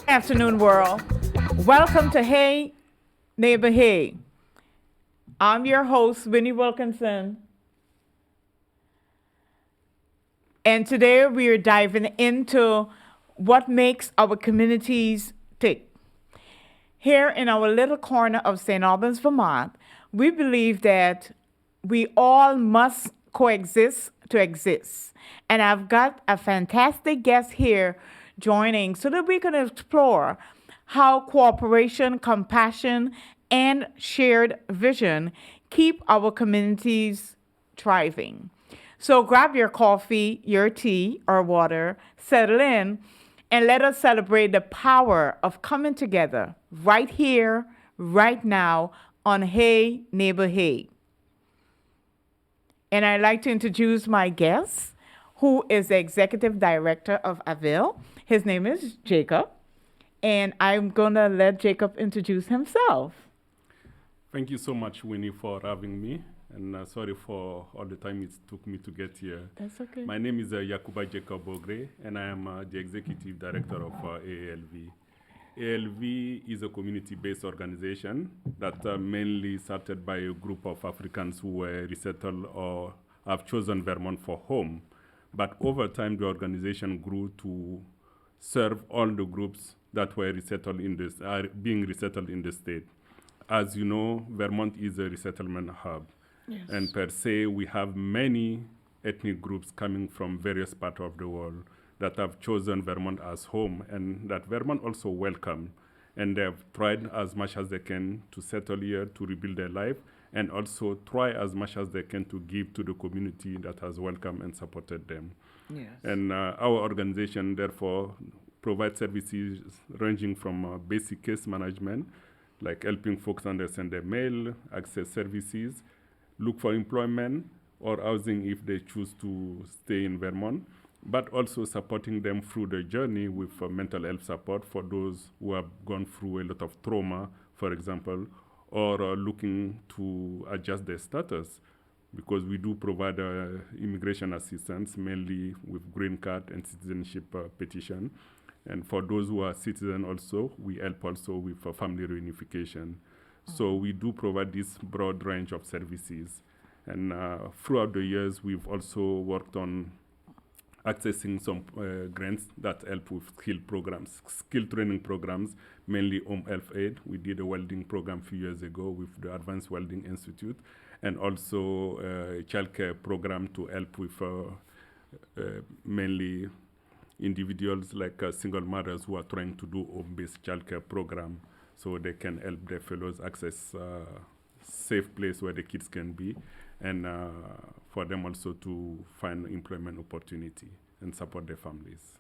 Afternoon, world. Welcome to Hey, Neighbor, Hey. I'm your host, Winnie Wilkinson, and today we are diving into what makes our communities tick. Here in our little corner of St. Albans, Vermont, we believe that we all must coexist to exist. And I've got a fantastic guest here joining so that we can explore how cooperation, compassion, and shared vision keep our communities thriving. So grab your coffee, your tea, or water, settle in, and let us celebrate the power of coming together right here, right now on Hey Neighbor Hey. And I'd like to introduce my guest, who is the executive director of Avail. His name is Jacob, and I'm gonna let Jacob introduce himself. Thank you so much, Winnie, for having me. And sorry for all the time it took me to get here. That's okay. My name is Yakuba Jacob Ogre, and I am the executive director of ALV. ALV is a community-based organization that mainly started by a group of Africans who were resettled or have chosen Vermont for home. But over time, the organization grew to serve all the groups that were resettled in this, are being resettled in the state. As you know, Vermont is a resettlement hub. Yes. And per se, we have many ethnic groups coming from various parts of the world that have chosen Vermont as home, and that Vermont also welcome. And they have tried as much as they can to settle here, to rebuild their life, and also try as much as they can to give to the community that has welcomed and supported them. Yes. And our organization, therefore, provides services ranging from basic case management, like helping folks understand their mail, access services, look for employment or housing if they choose to stay in Vermont, but also supporting them through the journey with mental health support for those who have gone through a lot of trauma, for example, or looking to adjust their status, because we do provide immigration assistance, mainly with green card and citizenship petition. And for those who are citizens also, we help also with family reunification. So we do provide this broad range of services. And throughout the years, we've also worked on accessing some grants that help with skill training programs, mainly home health aid. We did a welding program a few years ago with the Advanced Welding Institute, and also a childcare program to help with mainly individuals like single mothers who are trying to do home-based childcare program, so they can help their fellows access safe place where the kids can be, and for them also to find employment opportunity and support their families.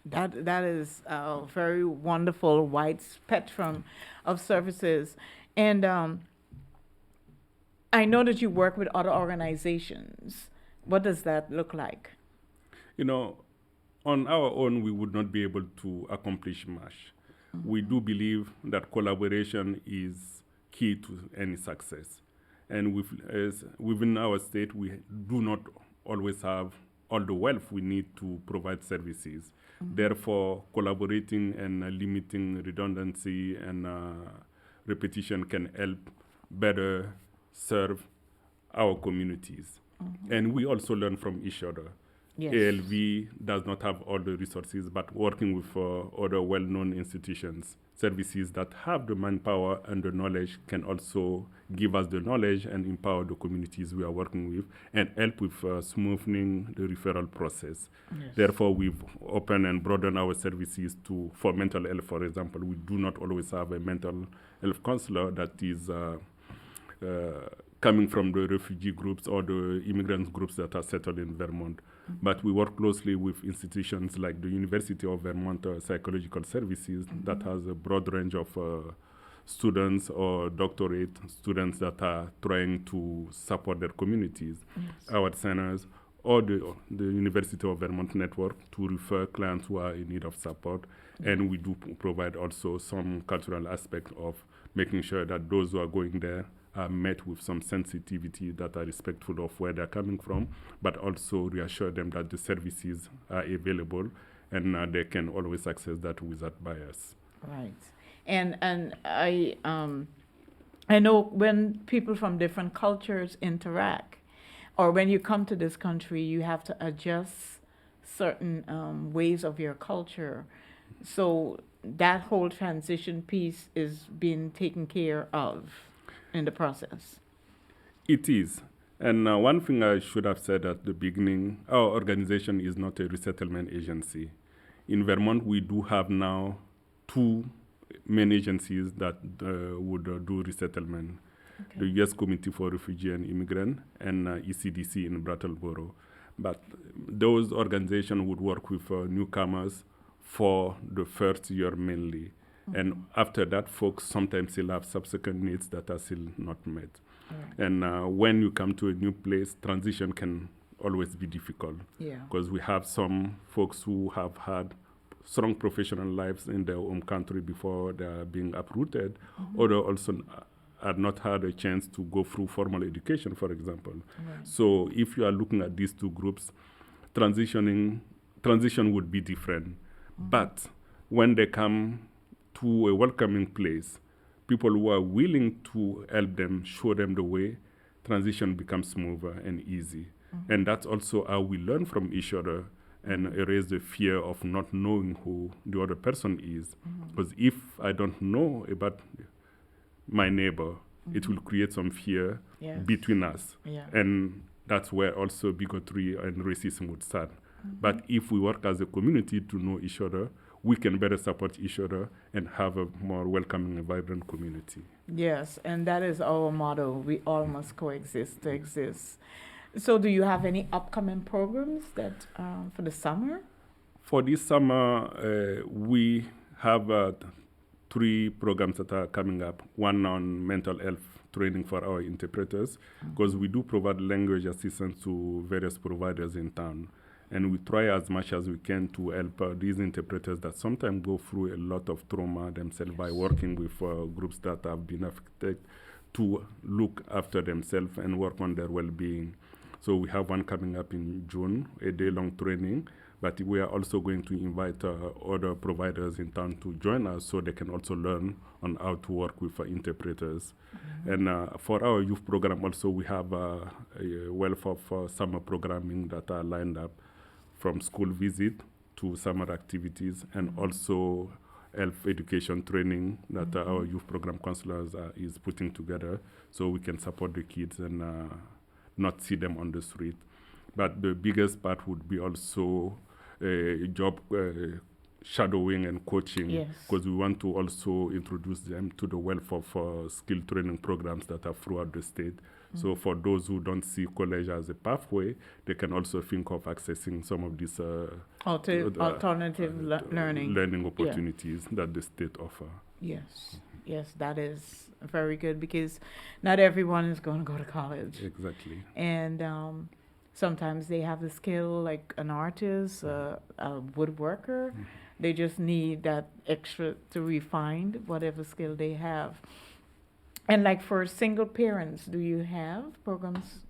That is a very wonderful wide spectrum of services. And I know that you work with other organizations. What does that look like? You know, on our own, we would not be able to accomplish much. Mm-hmm. We do believe that collaboration is key to any success. And within our state, we do not always have all the wealth we need to provide services. Mm-hmm. Therefore, collaborating and limiting redundancy and repetition can help better serve our communities. Mm-hmm. And we also learn from each other. Yes. ALV does not have all the resources, but working with other well-known institutions, services that have the manpower and the knowledge can also give us the knowledge and empower the communities we are working with and help with smoothing the referral process. Yes. Therefore, we've opened and broadened our services for mental health, for example. We do not always have a mental health counselor that is coming from the refugee groups or the immigrant groups that are settled in Vermont. Mm-hmm. But we work closely with institutions like the University of Vermont Psychological Services, mm-hmm. that has a broad range of students or doctorate students that are trying to support their communities. Yes. Our centers, or the University of Vermont network to refer clients who are in need of support. And we do provide also some cultural aspect of making sure that those who are going there are met with some sensitivity that are respectful of where they're coming from, but also reassure them that the services are available and they can always access that without bias. Right. And I know when people from different cultures interact, or when you come to this country, you have to adjust certain ways of your culture. So that whole transition piece is being taken care of in the process. It is. And one thing I should have said at the beginning, our organization is not a resettlement agency. In Vermont, we do have now two main agencies that would do resettlement. Okay. The U.S. Committee for Refugee and Immigrant and ECDC in Brattleboro. But those organizations would work with newcomers for the first year mainly. And after that, folks sometimes still have subsequent needs that are still not met. Right. And when you come to a new place, transition can always be difficult. Yeah. Because we have some folks who have had strong professional lives in their home country before they are being uprooted, or they also had not had a chance to go through formal education, for example. Right. So if you are looking at these two groups, transition would be different. But when they come to a welcoming place, people who are willing to help them, show them the way, transition becomes smoother and easy. And that's also how we learn from each other and erase the fear of not knowing who the other person is. Because if I don't know about my neighbor, it will create some fear Yes. between us. Yeah. And that's where also bigotry and racism would start. But if we work as a community to know each other, we can better support each other and have a more welcoming and vibrant community. Yes, and that is our motto. We all must coexist to exist. So, do you have any upcoming programs that for the summer? For this summer, we have 3 programs that are coming up. One on mental health training for our interpreters, because we do provide language assistance to various providers in town. And we try as much as we can to help these interpreters that sometimes go through a lot of trauma themselves by working with groups that have been affected to look after themselves and work on their well-being. So we have one coming up in June, a day-long training, but we are also going to invite other providers in town to join us so they can also learn on how to work with interpreters. And for our youth program also, we have a wealth of summer programming that are lined up, from school visit to summer activities, and also health education training that our youth program counselors is putting together so we can support the kids and not see them on the street. But the biggest part would be also job shadowing and coaching, Yes. because we want to also introduce them to the wealth of skill training programs that are throughout the state. So for those who don't see college as a pathway, they can also think of accessing some of these Alternative learning opportunities that the state offer. Yes, yes, that is very good because not everyone is going to go to college. Exactly. And sometimes they have the skill like an artist, a woodworker. They just need that extra to refine whatever skill they have. And like for single parents, do you have programs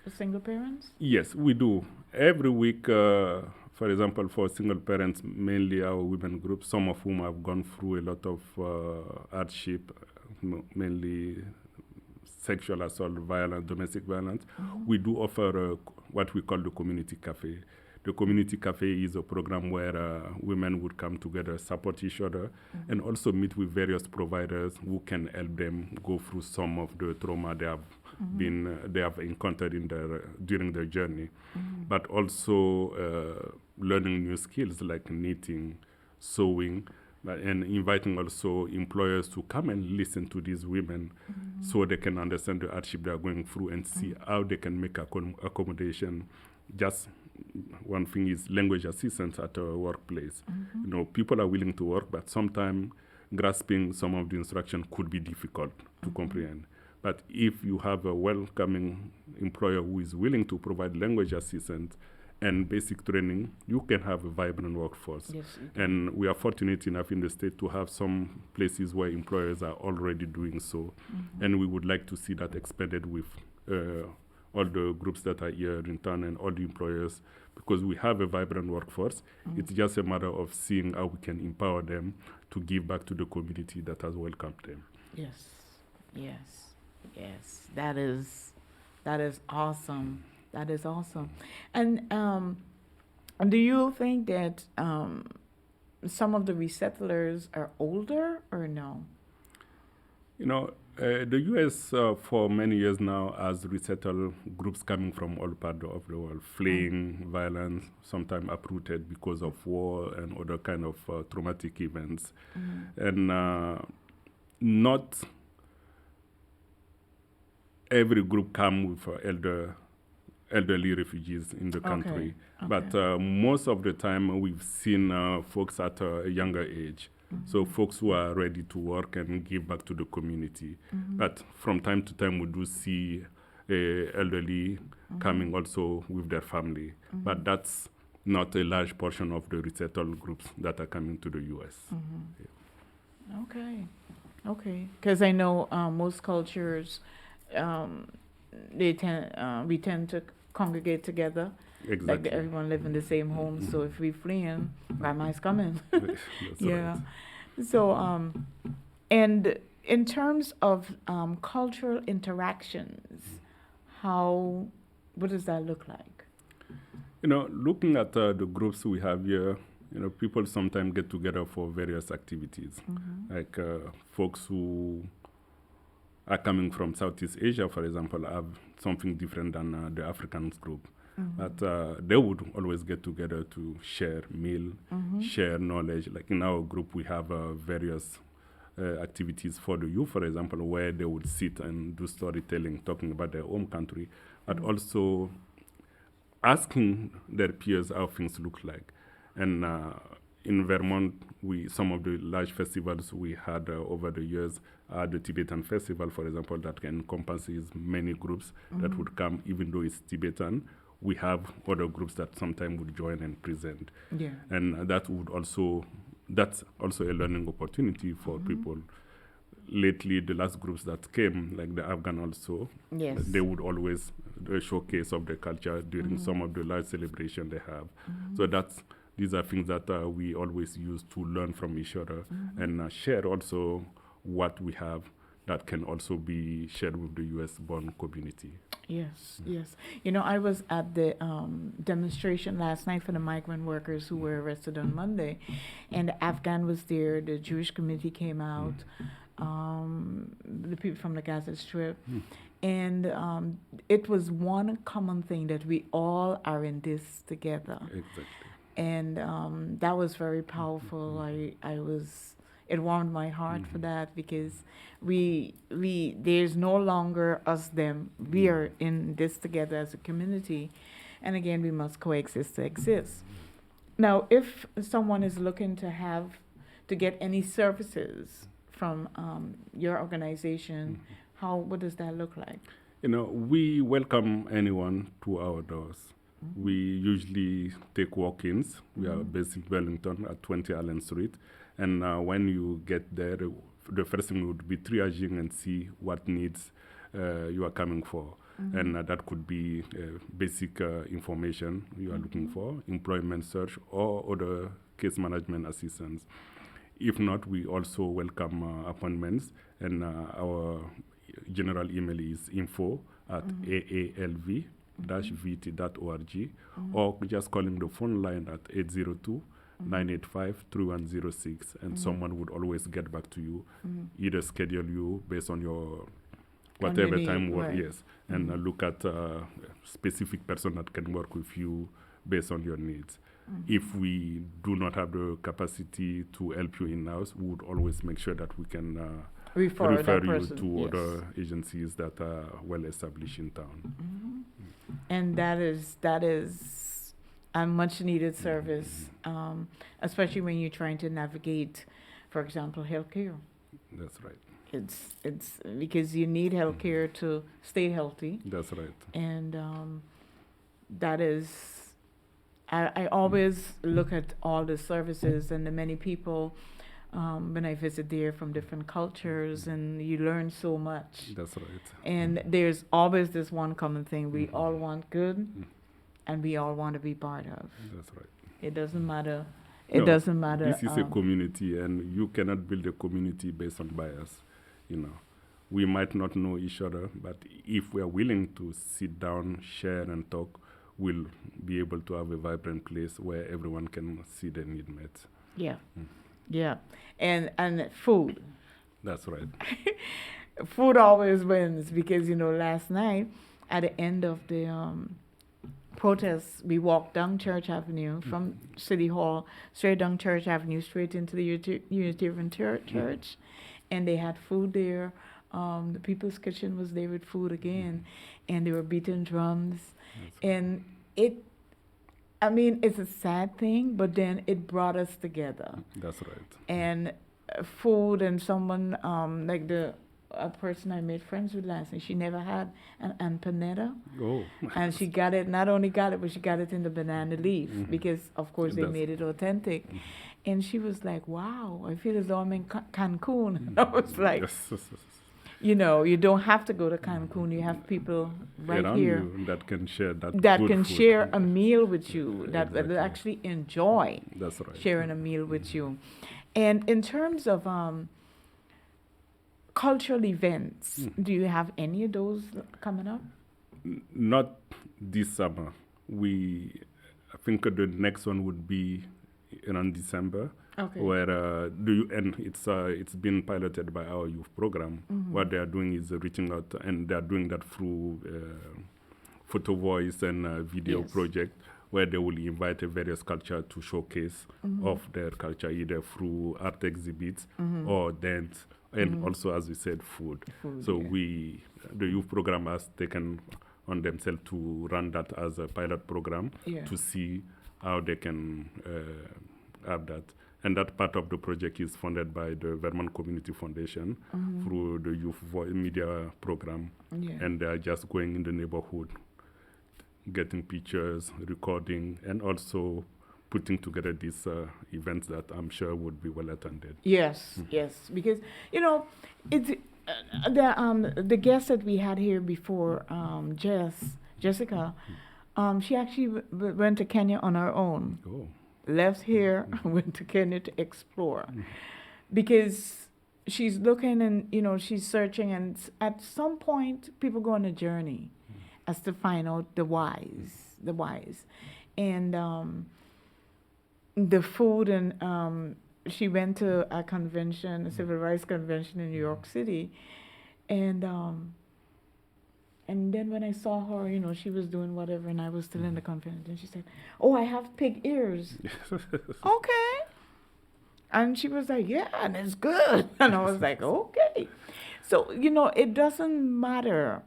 for single parents? Yes, we do. Every week, for example, for single parents, mainly our women group, some of whom have gone through a lot of hardship, mainly sexual assault, violence, domestic violence, we do offer what we call the community cafe. The community cafe is a program where women would come together, support each other, and also meet with various providers who can help them go through some of the trauma they have encountered during their journey. But also learning new skills like knitting, sewing, and inviting also employers to come and listen to these women so they can understand the hardship they are going through and see how they can make accommodation. Just one thing is language assistance at a workplace. You know, people are willing to work, but sometimes grasping some of the instruction could be difficult to comprehend. But if you have a welcoming employer who is willing to provide language assistance and basic training, you can have a vibrant workforce. Yes, you can. And we are fortunate enough in the state to have some places where employers are already doing so. And we would like to see that expanded with all the groups that are here in town and all the employers, because we have a vibrant workforce. It's just a matter of seeing how we can empower them to give back to the community that has welcomed them. Yes, yes, yes. That is awesome. That is awesome. And do you think that some of the resettlers are older or no? You know, the U.S. For many years now has resettled groups coming from all parts of the world, fleeing violence, sometimes uprooted because of war and other kind of traumatic events. And not every group come with elderly refugees in the country. But most of the time we've seen folks at a younger age. So folks who are ready to work and give back to the community. But from time to time we do see elderly coming also with their family. But that's not a large portion of the resettled groups that are coming to the U.S. Okay, okay. Because I know most cultures, we tend to congregate together. Exactly. Like everyone live in the same home. So if we fleeing, grandma's coming. That's Yeah. right. So and in terms of cultural interactions, what does that look like? You know, looking at the groups we have here, you know, people sometimes get together for various activities. Like folks who are coming from Southeast Asia, for example, have something different than the Africans group. But they would always get together to share meal, share knowledge. Like in our group, we have various activities for the youth, for example, where they would sit and do storytelling, talking about their home country, but also asking their peers how things look like. And in Vermont, some of the large festivals we had over the years are the Tibetan Festival, for example, that encompasses many groups that would come, even though it's Tibetan. We have other groups that sometimes would join and present. Yeah. And that's also a learning opportunity for people. Lately, the last groups that came, like the Afghan also, Yes. they would always do a showcase of their culture during some of the large celebration they have. So these are things that we always use to learn from each other and share also what we have that can also be shared with the U.S.-born community. Yes, yes. You know, I was at the demonstration last night for the migrant workers who were arrested on Monday, and the Afghan was there, the Jewish committee came out, the people from the Gaza Strip, and it was one common thing that we all are in this together. Exactly. And that was very powerful. It warmed my heart for that, because there's no longer us them. We are in this together as a community, and again, we must coexist to exist. Now, if someone is looking to get any services from your organization, what does that look like? You know, we welcome anyone to our doors. We usually take walk-ins. We are based in Wellington at 20 Allen Street. And when you get there, the first thing would be triaging and see what needs you are coming for. And that could be basic information you are looking for, employment search, or other case management assistance. If not, we also welcome appointments. And our general email is info@aalv-vt.org, or just calling the phone line at 802-985-3106, and someone would always get back to you, either schedule you based on your whatever time work, right. yes, and look at a specific person that can work with you based on your needs. If we do not have the capacity to help you in-house, we would always make sure that we can Refer refer that you person, to yes. other agencies that are well established in town. And that is a much needed service, especially when you're trying to navigate, for example, healthcare. That's right. It's because you need health care to stay healthy, That's right. and that is. I always look at all the services and the many people when I visit there from different cultures, and you learn so much. That's right. And there's always this one common thing: we all want good, Mm. and we all want to be part of. That's right. It doesn't matter. It No, doesn't matter. this is a community, and you cannot build a community based on bias. You know, we might not know each other, but if we are willing to sit down, share, and talk, we'll be able to have a vibrant place where everyone can see their need met. Yeah, Mm. yeah, and food. That's right. Food always wins because last night at the end of the protests, we walked down Church Avenue from City Hall straight down Church Avenue straight into the Unitarian Church, and they had food there. The People's Kitchen was there with food again, and they were beating drums, and it. I mean, it's a sad thing, but then it brought us together. That's right. And food, and someone like a person I made friends with last night, she never had an empanada, Oh, and she got it. Not only got it, but she got it in the banana leaf Mhm. because, of course, they That's- made it authentic. Mhm. And she was like, "Wow, I feel as though I'm in Cancun." And I was like, yes, yes, yes. you don't have to go to Cancun. You have people right Around here you that can share that. that good can food. share a meal with you, that will Exactly. actually enjoy That's right. sharing a meal with you. And in terms of cultural events, do you have any of those coming up? Not this summer. I think the next one would be around December, Okay. where and it's been piloted by our youth program. What they are doing is reaching out, and they are doing that through photo voice and video Yes. project, where they will invite a various culture to showcase of their culture, either through art exhibits or dance, and also, as we said, food. Food, So yeah. the youth program has taken on themselves to run that as a pilot program Yeah. to see how they can have that. And that part of the project is funded by the Vermont Community Foundation through the youth media program. Yeah. And they are just going in the neighborhood, getting pictures, recording, and also putting together these events that I'm sure would be well attended. Yes, yes, because it's the guest that we had here before, Jessica, she actually went to Kenya on her own. Oh, Left here, went to Kenya to explore, because she's looking and she's searching, and at some point people go on a journey as to find out the whys, and the food, and she went to a convention, a civil rights convention in New York City, and then when I saw her, she was doing whatever, and I was still in the convention, and she said, "Oh, I have pig ears." Okay. And she was like, "Yeah, and it's good." And I was like, "Okay." So, it doesn't matter.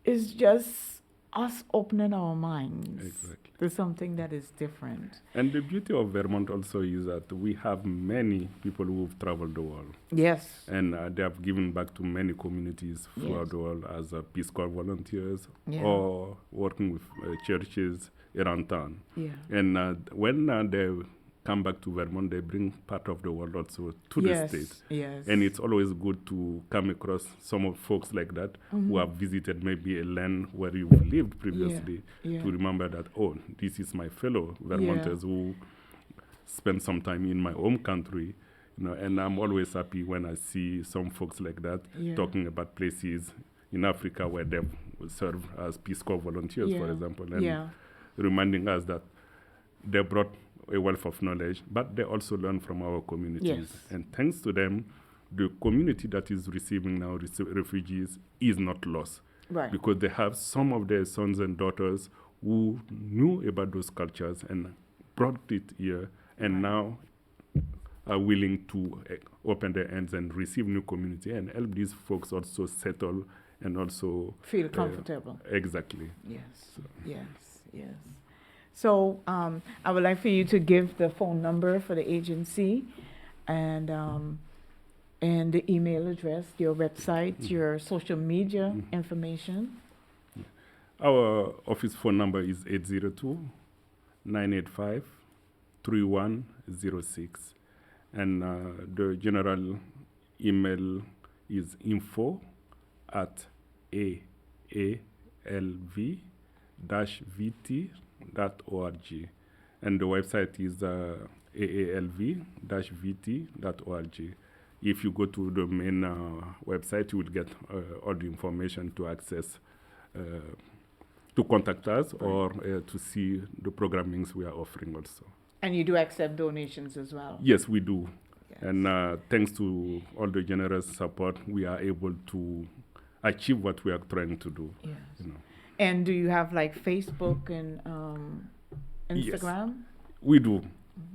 It's just us opening our minds exactly. to something that is different. And the beauty of Vermont also is that we have many people who've traveled the world. Yes. And they have given back to many communities throughout Yes. the world as Peace Corps volunteers Yeah. or working with churches around town. Yeah. And when they come back to Vermont, they bring part of the world also to Yes. the state. Yes. And it's always good to come across some of folks like that who have visited maybe a land where you've lived previously Yeah. to remember that, oh, this is my fellow Vermonters who spent some time in my home country. And I'm always happy when I see some folks like that Yeah. talking about places in Africa where they've served as Peace Corps volunteers, for Yeah. example, and Yeah. reminding us that they brought a wealth of knowledge, but they also learn from our communities. Yes. And thanks to them, the community that is receiving now refugees is not lost. Right. Because they have some of their sons and daughters who knew about those cultures and brought it here, and now are willing to open their hands and receive new community and help these folks also settle and also Feel comfortable. Exactly. Yes. Yes. Yes. So I would like for you to give the phone number for the agency, and And the email address, your website, your social media information. Our office phone number is 802-985-3106. And the general email is info@aalv-vt.org. And the website is aalv-vt.org. If you go to the main website, you will get all the information to access, to contact us, or to see the programmings we are offering also. And you do accept donations as well? Yes, we do. Yes. And thanks to all the generous support, we are able to achieve what we are trying to do. Yes. You know. And do you have like Facebook and Yes. Instagram? We do.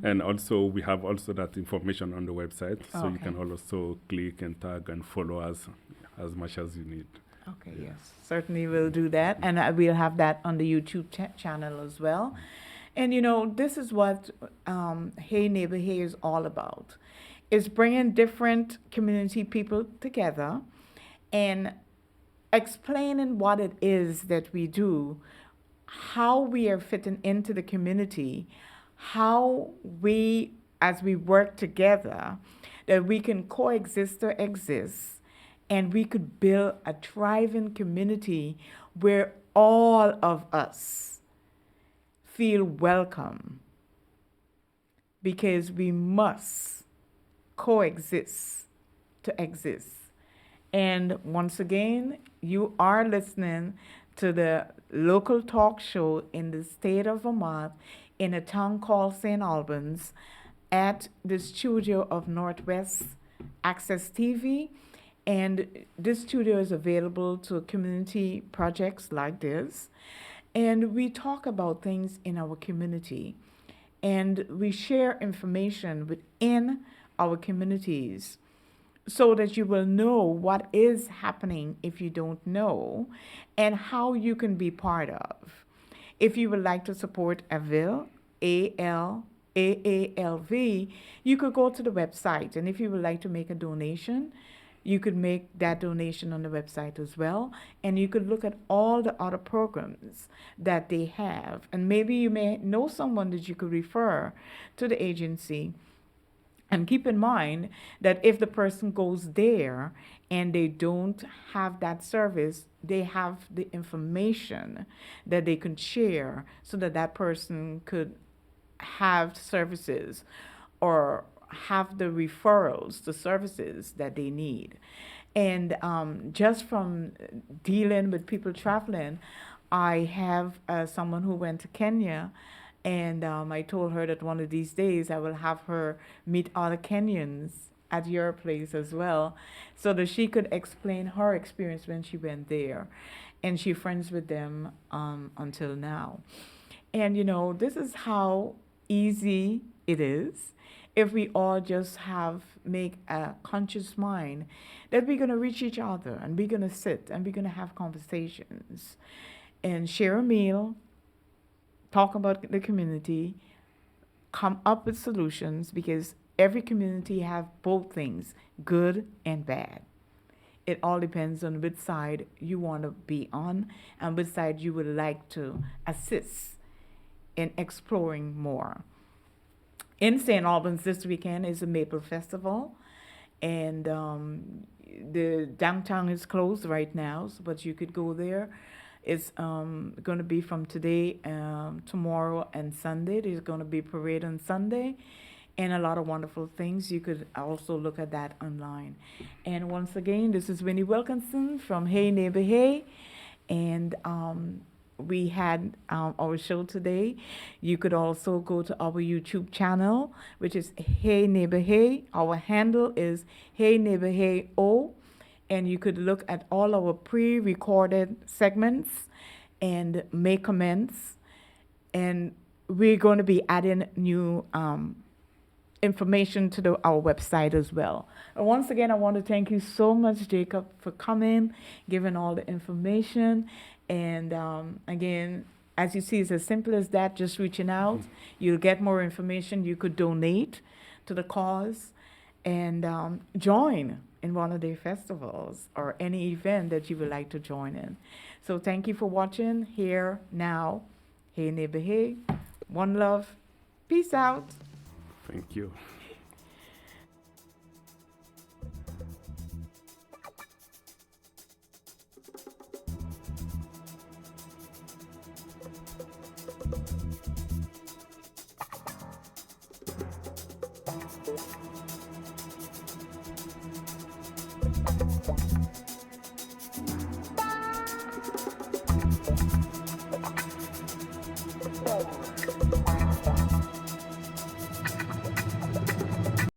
And also, we have also that information on the website, so you Okay. can also click and tag and follow us as much as you need. Okay, yes, certainly we'll do that, and we'll have that on the YouTube channel as well. And you know, this is what Hey Neighbor Hey is all about. It's bringing different community people together and explaining what it is that we do, how we are fitting into the community, how we, as we work together, that we can coexist or exist, and we could build a thriving community where all of us feel welcome, because we must coexist to exist. And once again, you are listening to the local talk show in the state of Vermont, in a town called St. Albans, at the studio of Northwest Access TV. And this studio is available to community projects like this. And we talk about things in our community. And we share information within our communities, so that you will know what is happening if you don't know, and how you can be part of. If you would like to support AVIL, AALV, you could go to the website. And if you would like to make a donation, you could make that donation on the website as well. And you could look at all the other programs that they have. And maybe you may know someone that you could refer to the agency. And keep in mind that if the person goes there and they don't have that service, they have the information that they can share, so that that person could have services or have the referrals, the services that they need. And just from dealing with people traveling, I have someone who went to Kenya. And I told her that one of these days I will have her meet other Kenyans at your place as well, so that she could explain her experience when she went there. And she's friends with them until now. And you know, this is how easy it is if we all just make a conscious mind that we're going to reach each other, and we're going to sit and we're going to have conversations and share a meal, talk about the community, come up with solutions, because every community have both things, good and bad. It all depends on which side you want to be on and which side you would like to assist in exploring more. In St. Albans this weekend is a Maple Festival, and the downtown is closed right now, but you could go there. It's going to be from today, tomorrow, and Sunday. There's going to be a parade on Sunday, and a lot of wonderful things. You could also look at that online. And once again, this is Winnie Wilkinson from Hey Neighbor Hey, and we had our show today. You could also go to our YouTube channel, which is Hey Neighbor Hey. Our handle is Hey Neighbor Hey O. And you could look at all our pre-recorded segments and make comments. And we're going to be adding new information to our website as well. And once again, I want to thank you so much, Jacob, for coming, giving all the information. And again, as you see, it's as simple as that, just reaching out. You'll get more information. You could donate to the cause. and join in one of their festivals or any event that you would like to join in. So thank you for watching Here Now. Hey neighbor, hey. One love. Peace out. Thank you.